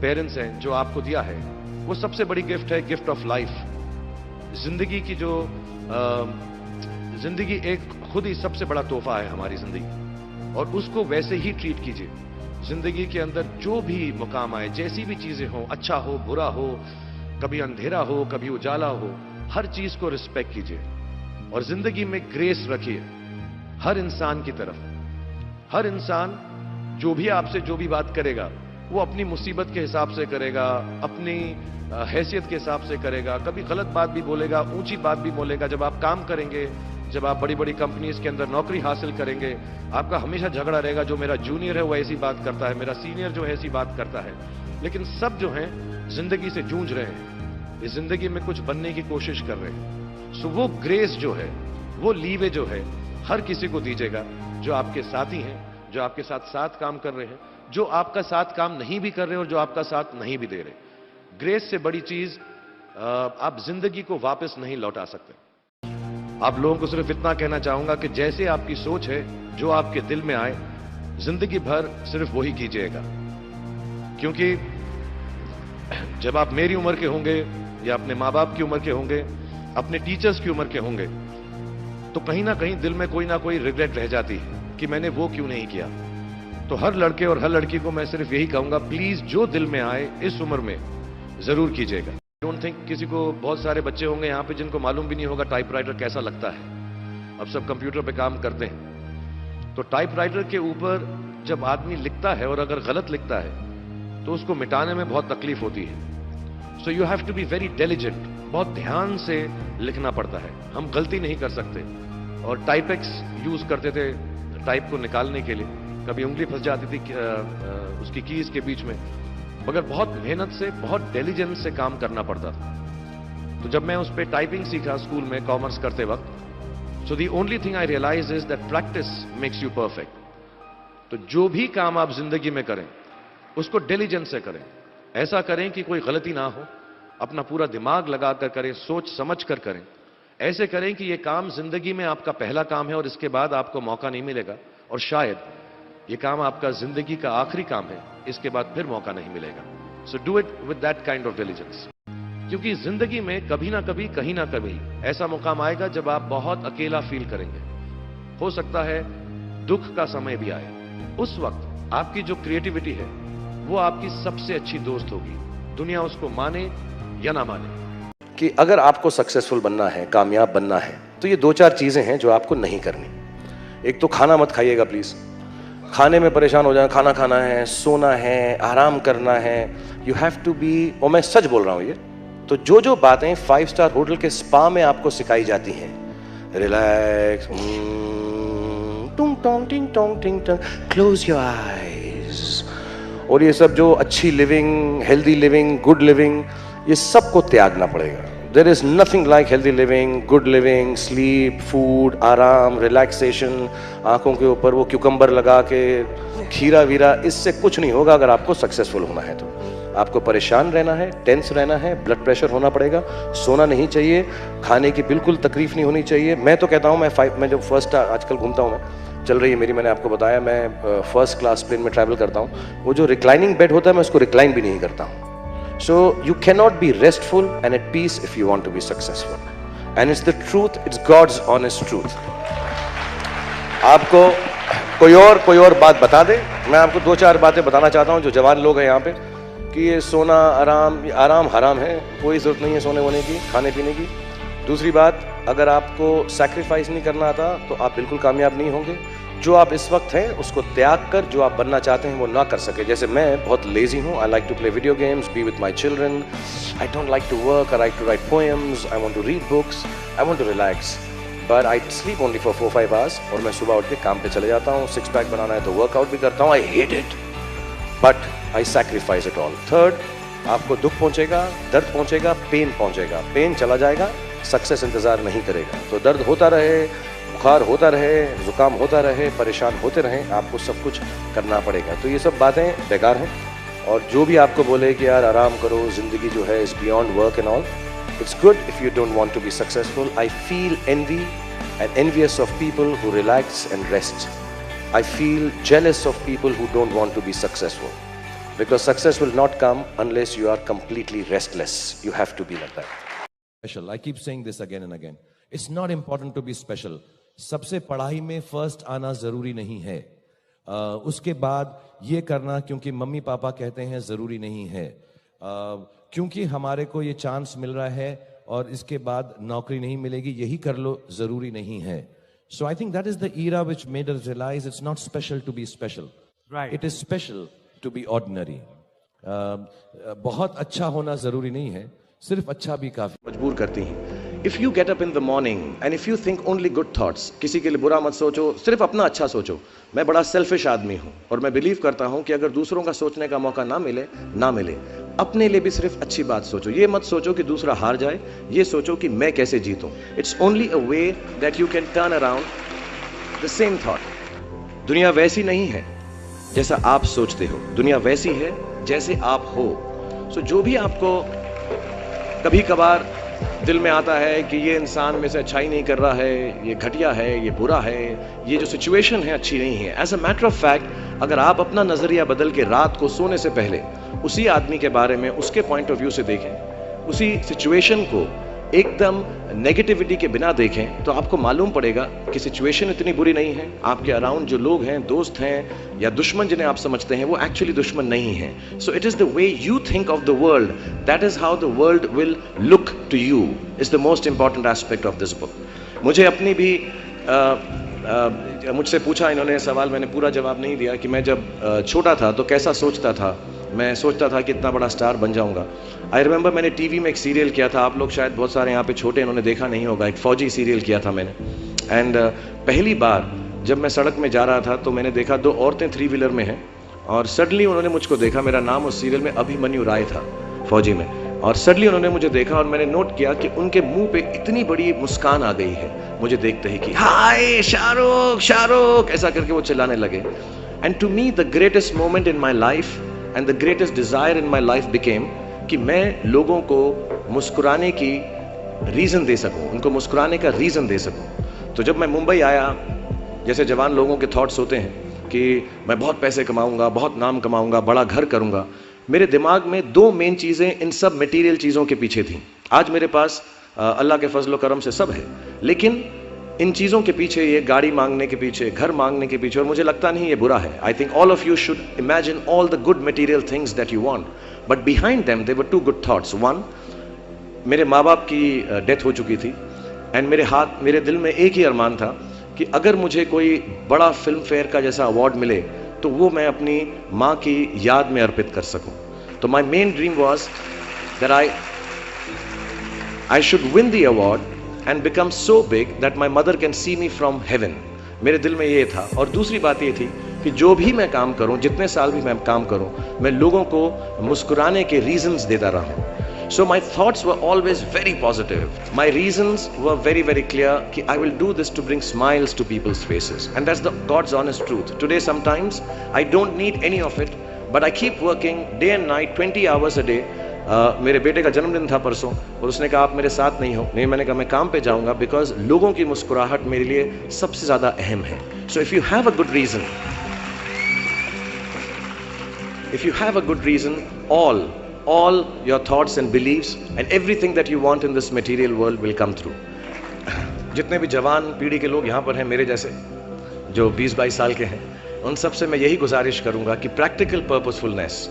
Parents हैं जो आपको दिया है, वो सबसे बड़ी गिफ्ट है, गिफ्ट ऑफ लाइफ। जिंदगी की जो जिंदगी एक खुद ही सबसे बड़ा तोहफा है हमारी जिंदगी, और उसको वैसे ही ट्रीट कीजिए। जिंदगी के अंदर जो भी मुकाम आए, जैसी भी चीजें हो, अच्छा हो बुरा हो, कभी अंधेरा हो कभी उजाला हो, हर चीज को रिस्पेक्ट कीजिए और जिंदगी में ग्रेस रखिए हर इंसान की तरफ। हर इंसान जो भी आपसे जो भी बात करेगा वो अपनी मुसीबत के हिसाब से करेगा, अपनी हैसियत के हिसाब से करेगा। कभी गलत बात भी बोलेगा, ऊंची बात भी बोलेगा। जब आप काम करेंगे, जब आप बड़ी बड़ी कंपनीज के अंदर नौकरी हासिल करेंगे, आपका हमेशा झगड़ा रहेगा, जो मेरा जूनियर है वो ऐसी बात करता है, मेरा सीनियर जो है ऐसी बात करता है। लेकिन सब जो हैं जिंदगी से जूझ रहे हैं, इस जिंदगी में कुछ बनने की कोशिश कर रहे हैं। सो वो ग्रेस जो है, वो लीवे जो है, हर किसी को दीजिएगा जो आपके साथी हैं, जो आपके साथ साथ काम कर रहे हैं, जो आपका साथ काम नहीं भी कर रहे और जो आपका साथ नहीं भी दे रहे। ग्रेस से बड़ी चीज आप जिंदगी को वापस नहीं लौटा सकते। आप लोगों को सिर्फ इतना कहना चाहूंगा कि जैसे आपकी सोच है, जो आपके दिल में आए, जिंदगी भर सिर्फ वही कीजिएगा। क्योंकि जब आप मेरी उम्र के होंगे या अपने माँ बाप की उम्र के होंगे, अपने टीचर्स की उम्र के होंगे, तो कहीं ना कहीं दिल में कोई ना कोई रिग्रेट रह जाती है कि मैंने वो क्यों नहीं किया। तो हर लड़के और हर लड़की को मैं सिर्फ यही कहूंगा, प्लीज जो दिल में आए इस उम्र में जरूर कीजिएगा। डोंट थिंक किसी को, बहुत सारे बच्चे होंगे यहाँ पे जिनको मालूम भी नहीं होगा टाइपराइटर कैसा लगता है। अब सब कंप्यूटर पे काम करते हैं, तो टाइपराइटर के ऊपर जब आदमी लिखता है और अगर गलत लिखता है तो उसको मिटाने में बहुत तकलीफ होती है। So you have to be very diligent, बहुत ध्यान से लिखना पड़ता है। हम गलती नहीं कर सकते। और टाइपेक्स यूज करते थे टाइप को निकालने के लिए, कभी उंगली फंस जाती थी उसकी कीज के बीच में, मगर बहुत मेहनत से, बहुत डिलिजेंस से काम करना पड़ता था। तो जब मैं उस पर टाइपिंग सीखा स्कूल में कॉमर्स करते वक्त, so the only thing I realise is that practice makes you perfect. तो जो भी काम आप जिंदगी में करें उसको डिलिजेंस से करें, ऐसा करें कि कोई गलती ना हो, अपना पूरा दिमाग लगाकर करें, सोच समझ कर करें। ऐसे करें कि ये काम जिंदगी में आपका पहला काम है और इसके बाद आपको मौका नहीं मिलेगा, और शायद ये काम आपका जिंदगी का आखिरी काम है, इसके बाद फिर मौका नहीं मिलेगा। So do it with that kind of diligence. क्योंकि जिंदगी में कभी ना कभी, कहीं ना कभी ऐसा मुकाम आएगा जब आप बहुत अकेला फील करेंगे। हो सकता है दुख का समय भी आए। उस वक्त आपकी जो क्रिएटिविटी है वो आपकी सबसे अच्छी दोस्त होगी, दुनिया उसको माने या ना माने। कि अगर आपको सक्सेसफुल बनना है, कामयाब बनना है, तो ये दो चार चीजें हैं जो आपको नहीं करनी। एक तो खाना मत खाइएगा प्लीज। खाने में परेशान हो जाए, खाना खाना है, सोना है, आराम करना है। यू हैव टू बी, और मैं सच बोल रहा हूं ये, तो जो जो बातें 5 स्टार होटल के स्पा में आपको सिखाई जाती हैं, रिलैक्स, टुंग टोंग टिंग टोंग टिंग टोंग, क्लोज योर आईज, और ये सब जो अच्छी living, healthy living, good living, ये सबको त्यागना पड़ेगा। There is nothing like healthy living, good living, sleep, food, आराम, रिलैक्सेशन, आंखों के ऊपर वो क्यूकम्बर लगा के, खीरा वीरा, इससे कुछ नहीं होगा। अगर आपको सक्सेसफुल होना है तो आपको परेशान रहना है, टेंस रहना है, ब्लड प्रेशर होना पड़ेगा, सोना नहीं चाहिए, खाने की बिल्कुल तकलीफ नहीं होनी चाहिए। मैं तो कहता हूँ, मैं जब फर्स्ट आजकल घूमता हूँ, मैं चल रही है मेरी, मैंने आपको बताया मैं फर्स्ट क्लास प्लेन में ट्रैवल करता हूँ, वो जो रिक्लाइनिंग बेड होता है मैं उसको रिक्लाइन भी नहीं करता हूँ। So you cannot be restful and at peace if you want to be successful. And it's the truth, it's God's honest truth. आपको कोई और बात बता दे, मैं आपको 2-4 बातें बताना चाहता हूँ जो जवान लोग हैं यहाँ पे, कि ये सोना आराम हराम है, कोई जरूरत नहीं है सोने वोने की, खाने पीने की। दूसरी बात, अगर आपको सैक्रिफाइस नहीं करना आता तो आप बिल्कुल कामयाब नहीं होंगे। जो आप इस वक्त हैं उसको त्याग कर जो आप बनना चाहते हैं वो ना कर सके। जैसे मैं बहुत लेजी हूँ, I like to play video games, be with my children, I don't like to work, I like to write poems, I want to read books, I want to relax, but I sleep only for 4-5 hours, और मैं सुबह उठ के काम पे चले जाता हूँ। 6 पैक बनाना है तो वर्कआउट भी करता हूँ, I hate it but I sacrifice it all. Third, आपको दुख पहुंचेगा, दर्द पहुंचेगा, पेन पहुंचेगा, पेन चला जाएगा, सक्सेस इंतजार नहीं करेगा। तो दर्द होता रहे, बुखार होता रहे, जुकाम होता रहे, परेशान होते रहें, आपको सब कुछ करना पड़ेगा। तो ये सब बातें बेकार हैं। और जो भी आपको बोले कि यार आराम करो, जिंदगी जो है is beyond work and all, it's good if you don't want to be successful. I feel envy and envious of people who relax and rest. I feel jealous of people who don't want to be successful. Because success will not come unless you are completely restless. You have to be like that. Special. I keep saying this again and again. It's not important to be special. सबसे पढ़ाई में first आना जरूरी नहीं है. उसके बाद ये करना क्योंकि मम्मी पापा कहते हैं जरूरी नहीं है. क्योंकि हमारे को ये चांस मिल रहा है और इसके बाद नौकरी नहीं मिलेगी, यही कर लो, जरूरी नहीं है. So I think that is the era which made us realize it's not special to be special. Right. It is special to be ordinary. बहुत अच्छा होना जरूरी नहीं है, सिर्फ अच्छा भी काफी. मजबूर करती हैं. If you get up in the morning and if you think only good thoughts, किसी के लिए बुरा मत सोचो, सिर्फ अपना अच्छा सोचो. मैं बड़ा सेल्फिश आदमी हूँ और मैं बिलीव करता हूँ कि अगर दूसरों का सोचने का मौका ना मिले, अपने लिए भी सिर्फ अच्छी बात सोचो. ये मत सोचो कि दूसरा हार जाए, ये सोचो कि मैं कैसे जीतूं. It's only a way that you can turn around the same thought. दुनिया वैसी नहीं है जैसा आप सोचते हो, दुनिया वैसी है जैसे आप हो. सो जो भी आपको कभी कभार दिल में आता है कि ये इंसान में से अच्छाई नहीं कर रहा है, ये घटिया है, ये बुरा है, ये जो सिचुएशन है अच्छी नहीं है, as a matter of fact अगर आप अपना नजरिया बदल के रात को सोने से पहले उसी आदमी के बारे में उसके पॉइंट ऑफ व्यू से देखें, उसी सिचुएशन को एकदम नेगेटिविटी के बिना देखें, तो आपको मालूम पड़ेगा कि सिचुएशन इतनी बुरी नहीं है. आपके अराउंड जो लोग हैं, दोस्त हैं या दुश्मन जिन्हें आप समझते हैं, वो एक्चुअली दुश्मन नहीं है. So it is the way you think of the world, that is how the world will look to you, is the most important aspect of this book. मुझे अपनी भी मुझसे पूछा इन्होंने सवाल, मैंने पूरा जवाब नहीं दिया कि मैं जब छोटा था तो कैसा सोचता था. मैं सोचता था कि इतना बड़ा स्टार बन जाऊंगा. आई रिमेंबर मैंने टीवी में एक सीरियल किया था, आप लोग शायद बहुत सारे यहाँ पे छोटे इन्होंने देखा नहीं होगा, एक फौजी सीरियल किया था मैंने. एंड पहली बार जब मैं सड़क में जा रहा था तो मैंने देखा 2 औरतें 3 व्हीलर में हैं और सडनली उन्होंने मुझको देखा. मेरा नाम उस सीरियल में अभिमन्यु राय था, फौजी में. और सडनली उन्होंने मुझे देखा और मैंने नोट किया कि उनके मुंह पे इतनी बड़ी मुस्कान आ गई है मुझे देखते ही कि हाय शाहरुख शाहरुख, ऐसा करके वो चिल्लाने लगे. And to me the greatest moment in my life and the greatest desire in my life became कि मैं लोगों को मुस्कुराने की रीजन दे सकूं, उनको मुस्कुराने का रीजन दे सकूं. तो जब मैं मुंबई आया, जैसे जवान लोगों के थॉट्स होते हैं कि मैं बहुत पैसे कमाऊंगा, बहुत नाम कमाऊंगा, बड़ा घर करूंगा, मेरे दिमाग में 2 मेन चीजें इन सब मटेरियल चीजों के पीछे थी. आज मेरे पास अल्लाह के फजल करम से सब है, लेकिन इन चीज़ों के पीछे, ये गाड़ी मांगने के पीछे, घर मांगने के पीछे, और मुझे लगता नहीं ये बुरा है. I think all of you should imagine all the good material things that you want, but behind them there were 2 good thoughts. One, मेरे माँ बाप की डेथ हो चुकी थी एंड मेरे दिल में एक ही अरमान था कि अगर मुझे कोई बड़ा फिल्म फेयर का जैसा अवार्ड मिले तो वो मैं अपनी माँ की याद में अर्पित कर सकूं. तो my main dream was that I should win the award and become so big that my mother can see me from heaven. मेरे दिल में ये था. और दूसरी बात ये थी कि जो भी मैं काम करूं, जितने साल भी मैं काम करूं, मैं लोगों को मुस्कुराने के रीजंस देता रहूं. So my thoughts were always very positive. My reasons were very, very clear कि I will do this to bring smiles to people's faces. And that's the God's honest truth. Today sometimes I don't need any of it, but I keep working day and night, 20 hours a day. मेरे बेटे का जन्मदिन था परसों और उसने कहा आप मेरे साथ नहीं हो. नहीं, मैंने कहा मैं काम पे जाऊंगा, बिकॉज लोगों की मुस्कुराहट मेरे लिए सबसे ज्यादा अहम है. So if you have a good reason, all your thoughts and beliefs and everything that you want in this material world will come through. जितने भी जवान पीढ़ी के लोग यहाँ पर हैं, मेरे जैसे जो 20-22 साल के हैं, उन सब से मैं यही गुजारिश करूंगा कि प्रैक्टिकल पर्पसफुलनेस,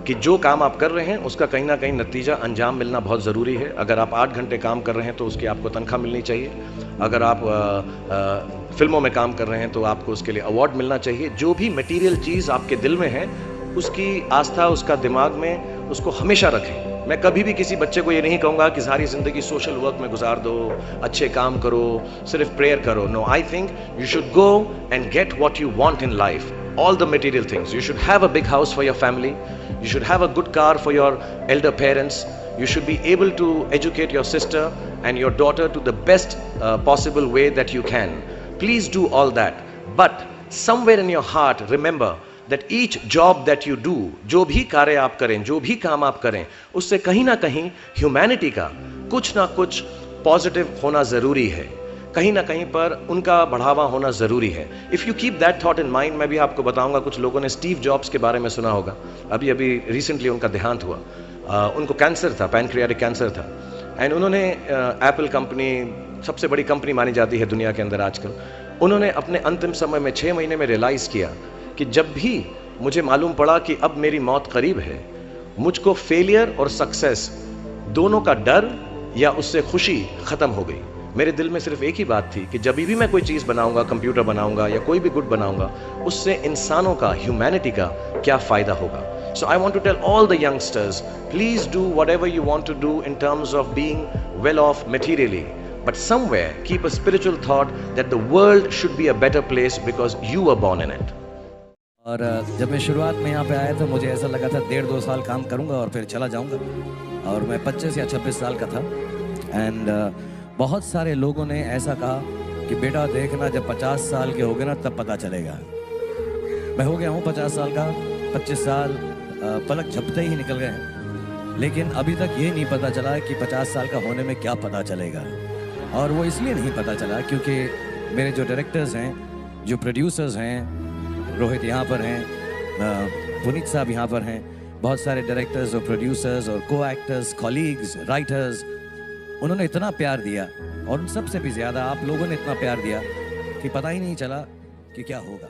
कि जो काम आप कर रहे हैं उसका कहीं ना कहीं नतीजा, अंजाम मिलना बहुत ज़रूरी है. अगर आप 8 घंटे काम कर रहे हैं तो उसकी आपको तनख्वाह मिलनी चाहिए. अगर आप फिल्मों में काम कर रहे हैं तो आपको उसके लिए अवार्ड मिलना चाहिए. जो भी मटेरियल चीज़ आपके दिल में है, उसकी आस्था, उसका दिमाग में, उसको हमेशा रखें. मैं कभी भी किसी बच्चे को ये नहीं कहूँगा कि सारी ज़िंदगी सोशल वर्क में गुजार दो, अच्छे काम करो, सिर्फ प्रेयर करो. No, I think you should go and get what you want in life. All the material things. You should have a big house for your family. You should have a good car for your elder parents. You should be able to educate your sister and your daughter to the best possible way that you can. Please do all that. But somewhere in your heart, remember that each job that you do, जो भी कार्य आप करें, जो भी काम आप करें, उससे कहीं ना कहीं ह्यूमैनिटी का कुछ ना कुछ पॉजिटिव होना ज़रूरी है. कहीं ना कहीं पर उनका बढ़ावा होना ज़रूरी है। If you keep that thought in mind, मैं भी आपको बताऊंगा, कुछ लोगों ने स्टीव जॉब्स के बारे में सुना होगा, अभी अभी रिसेंटली उनका देहांत हुआ। उनको कैंसर था, पैनक्रियाटिक कैंसर था, एंड उन्होंने एप्पल कंपनी सबसे बड़ी कंपनी मानी जाती है दुनिया के अंदर आजकल, उन्होंने अपने अंतिम समय में 6 महीने में रियलाइज़ किया कि जब भी मुझे मालूम पड़ा कि अब मेरी मौत करीब है, मुझको फेलियर और सक्सेस दोनों का डर या उससे खुशी ख़त्म हो गई। मेरे दिल में सिर्फ एक ही बात थी कि जब भी मैं कोई चीज़ बनाऊंगा, कंप्यूटर बनाऊंगा या कोई भी गुड बनाऊंगा, उससे इंसानों का, ह्यूमैनिटी का क्या फ़ायदा होगा। So I want to tell all the youngsters, please do whatever you want to do in terms of being well off materially, but somewhere keep a spiritual thought that the world should be a better place because you were born in it. और जब मैं शुरुआत में यहाँ पे आया तो मुझे ऐसा लगा था 1.5-2 साल काम करूँगा और फिर चला जाऊँगा, और मैं 25 या 26 साल का था। एंड बहुत सारे लोगों ने ऐसा कहा कि बेटा देखना, जब 50 साल के हो गए ना तब पता चलेगा। मैं हो गया हूँ 50 साल का, 25 साल पलक झपते ही निकल गए हैं, लेकिन अभी तक ये नहीं पता चला कि 50 साल का होने में क्या पता चलेगा। और वो इसलिए नहीं पता चला क्योंकि मेरे जो डायरेक्टर्स हैं, जो प्रोड्यूसर्स हैं, रोहित यहाँ पर हैं, पुनीत साहब यहाँ पर हैं, बहुत सारे डायरेक्टर्स और प्रोड्यूसर्स और को एक्टर्स, कॉलीग्स, राइटर्स, उन्होंने इतना प्यार दिया, और उन सबसे भी ज़्यादा आप लोगों ने इतना प्यार दिया कि पता ही नहीं चला कि क्या होगा।